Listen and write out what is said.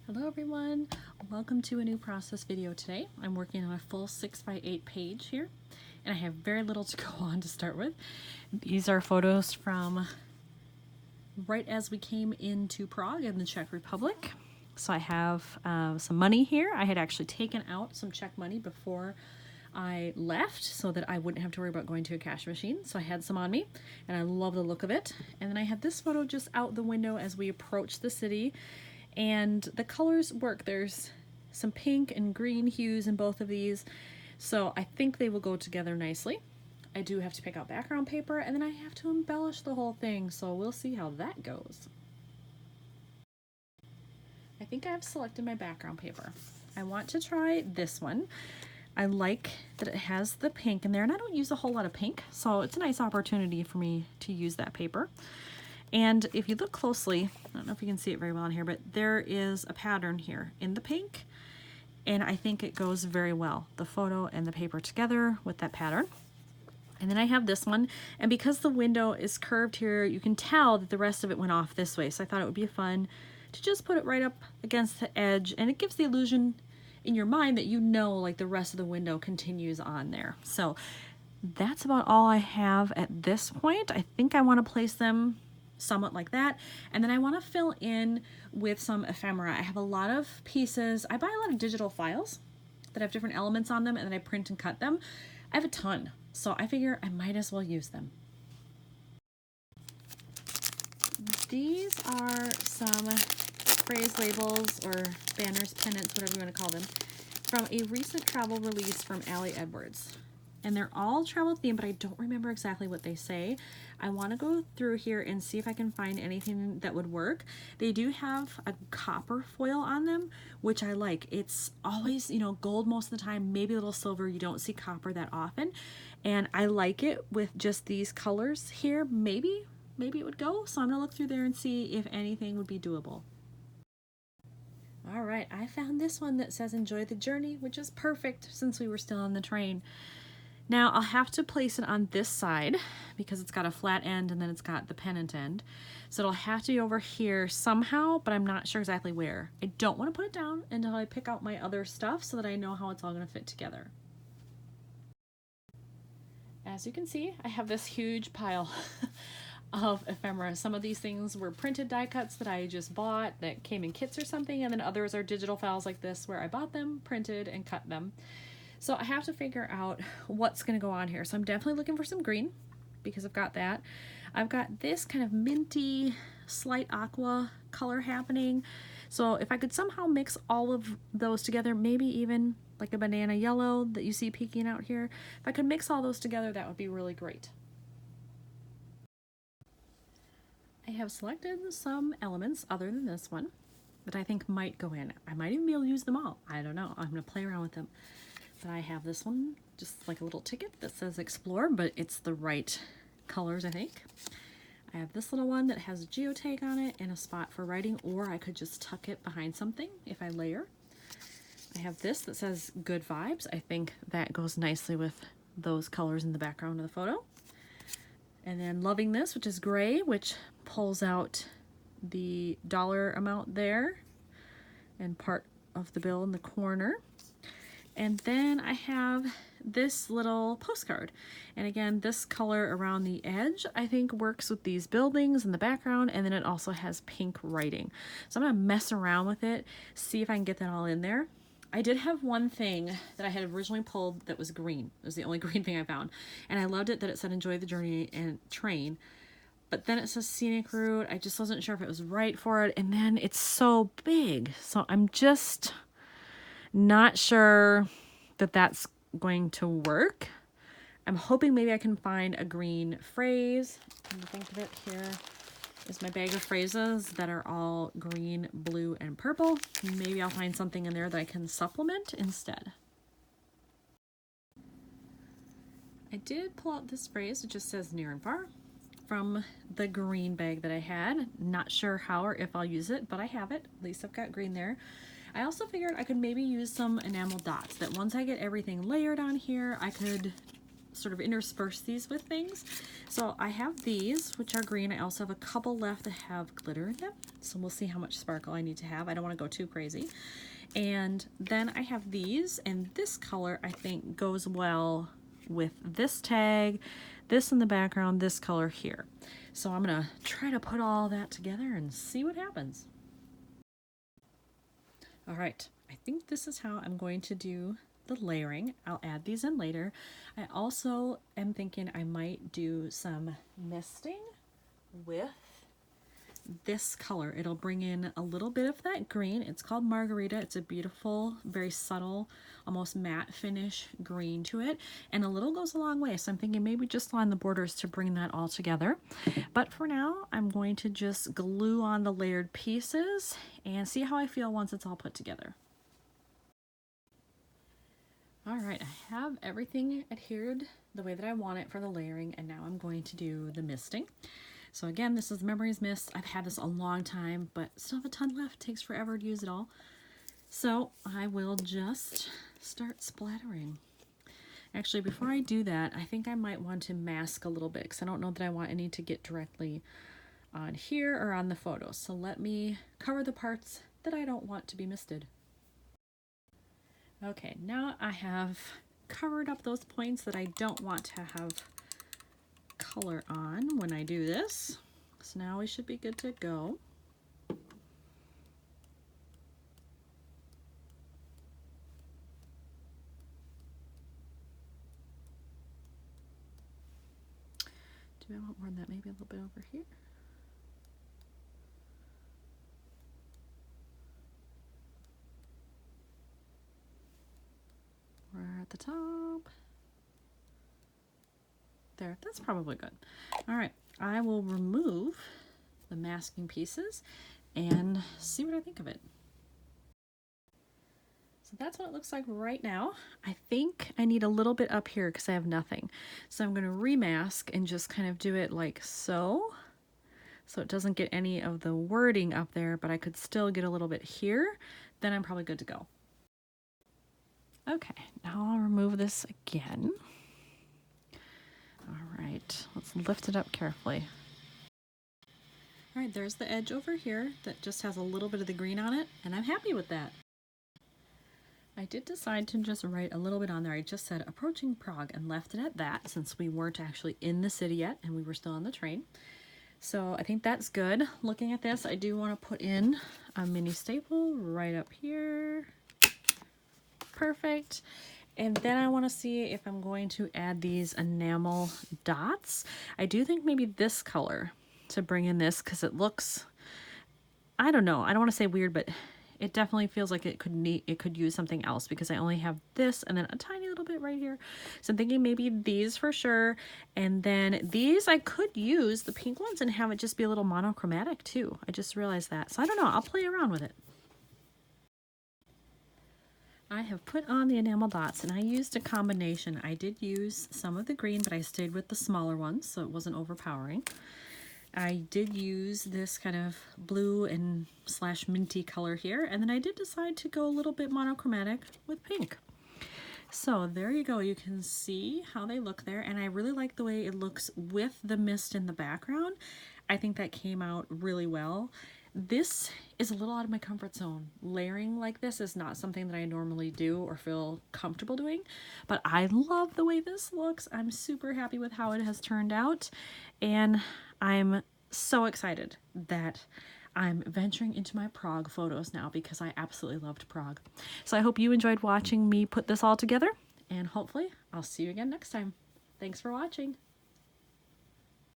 Hello everyone, welcome to a new process video today. I'm working on a full 6x8 page here and I have very little to go on to start with. These are photos from right as we came into Prague in the Czech Republic. So I have some money here. I had actually taken out some Czech money before I left so that I wouldn't have to worry about going to a cash machine. So I had some on me and I love the look of it. And then I have this photo just out the window as we approach the city. And the colors work. There's some pink and green hues in both of these, so I think they will go together nicely. I do have to pick out background paper and then I have to embellish the whole thing, so we'll see how that goes. I think I have selected my background paper. I want to try this one. I like that it has the pink in there, and I don't use a whole lot of pink, so it's a nice opportunity for me to use that paper. And if you look closely, I don't know if you can see it very well in here, but there is a pattern here in the pink, and I think it goes very well, the photo and the paper together with that pattern. And then I have this one, and because the window is curved here, you can tell that the rest of it went off this way, so I thought it would be fun to just put it right up against the edge, and it gives the illusion in your mind that you know like the rest of the window continues on there. So that's about all I have at this point. I think I want to place them somewhat like that, and then I want to fill in with some ephemera. I have a lot of pieces. I buy a lot of digital files that have different elements on them and then I print and cut them. I have a ton, so I figure I might as well use them. These are some phrase labels or banners, pennants, whatever you want to call them, from a recent travel release from Allie Edwards. And they're all travel themed, but I don't remember exactly what they say. I want to go through here and see if I can find anything that would work. They do have a copper foil on them, which I like. It's always, you know, gold most of the time, maybe a little silver. You don't see copper that often. And I like it with just these colors here. Maybe it would go. So I'm gonna look through there and see if anything would be doable. All right, I found this one that says enjoy the journey, which is perfect since we were still on the train. Now I'll have to place it on this side because it's got a flat end and then it's got the pennant end. So it'll have to be over here somehow, but I'm not sure exactly where. I don't want to put it down until I pick out my other stuff so that I know how it's all going to fit together. As you can see, I have this huge pile of ephemera. Some of these things were printed die cuts that I just bought that came in kits or something, and then others are digital files like this where I bought them, printed, and cut them. So I have to figure out what's going to go on here. So I'm definitely looking for some green because I've got that. I've got this kind of minty, slight aqua color happening. So if I could somehow mix all of those together, maybe even like a banana yellow that you see peeking out here, if I could mix all those together, that would be really great. I have selected some elements other than this one that I think might go in. I might even be able to use them all. I don't know. I'm going to play around with them. But I have this one, just like a little ticket that says explore, but it's the right colors, I think. I have this little one that has a geotag on it and a spot for writing, or I could just tuck it behind something if I layer. I have this that says good vibes. I think that goes nicely with those colors in the background of the photo. And then loving this, which is gray, which pulls out the dollar amount there and part of the bill in the corner. And then I have this little postcard. And again, this color around the edge, I think works with these buildings in the background, and then it also has pink writing. So I'm gonna mess around with it, see if I can get that all in there. I did have one thing that I had originally pulled that was green. It was the only green thing I found. And I loved it that it said enjoy the journey and train. But then it says scenic route. I just wasn't sure if it was right for it. And then it's so big. So I'm just not sure that that's going to work. I'm hoping maybe I can find a green phrase. Come to think of it, here is my bag of phrases that are all green, blue, and purple. Maybe I'll find something in there that I can supplement instead. I did pull out this phrase. It just says near and far from the green bag that I had. Not sure how or if I'll use it, but I have it. At least I've got green there. I also figured I could maybe use some enamel dots, that once I get everything layered on here, I could sort of intersperse these with things. So I have these, which are green. I also have a couple left that have glitter in them. So we'll see how much sparkle I need to have. I don't want to go too crazy. And then I have these, and this color I think goes well with this tag, this in the background, this color here. So I'm gonna try to put all that together and see what happens. All right, I think this is how I'm going to do the layering. I'll add these in later. I also am thinking I might do some misting with this color. It'll bring in a little bit of that green. It's called Margarita. It's a beautiful, very subtle, almost matte finish green to it, and a little goes a long way. So I'm thinking maybe just line the borders to bring that all together. But for now, I'm going to just glue on the layered pieces and see how I feel once it's all put together. All right, I have everything adhered the way that I want it for the layering, and now I'm going to do the misting. So again, this is Memories Mist. I've had this a long time, but still have a ton left. It takes forever to use it all. So I will just start splattering. Actually, before I do that, I think I might want to mask a little bit because I don't know that I want any to get directly on here or on the photo. So let me cover the parts that I don't want to be misted. Okay, now I have covered up those points that I don't want to have color on when I do this. So now we should be good to go. Do I want more than that? Maybe a little bit over here. We're at the top. There, that's probably good. All right, I will remove the masking pieces and see what I think of it. So that's what it looks like right now. I think I need a little bit up here because I have nothing. So I'm going to remask and just kind of do it like so. So it doesn't get any of the wording up there, but I could still get a little bit here. Then I'm probably good to go. Okay, now I'll remove this again. All right, let's lift it up carefully. All right, there's the edge over here that just has a little bit of the green on it, and I'm happy with that. I did decide to just write a little bit on there. I just said approaching Prague and left it at that since we weren't actually in the city yet and we were still on the train. So I think that's good. Looking at this, I do want to put in a mini staple right up here. Perfect. And then I want to see if I'm going to add these enamel dots. I do think maybe this color to bring in this because it looks, I don't know, I don't want to say weird, but it definitely feels like it could use something else because I only have this and then a tiny little bit right here. So I'm thinking maybe these for sure. And then these I could use the pink ones and have it just be a little monochromatic too. I just realized that. So I don't know, I'll play around with it. I have put on the enamel dots and I used a combination. I did use some of the green, but I stayed with the smaller ones so it wasn't overpowering. I did use this kind of blue and slash minty color here, and then I did decide to go a little bit monochromatic with pink. So there you go, you can see how they look there, and I really like the way it looks with the mist in the background. I think that came out really well. This is a little out of my comfort zone. Layering like this is not something that I normally do or feel comfortable doing, but I love the way this looks. I'm super happy with how it has turned out, and I'm so excited that I'm venturing into my Prague photos now because I absolutely loved Prague. So I hope you enjoyed watching me put this all together, and hopefully I'll see you again next time. Thanks for watching.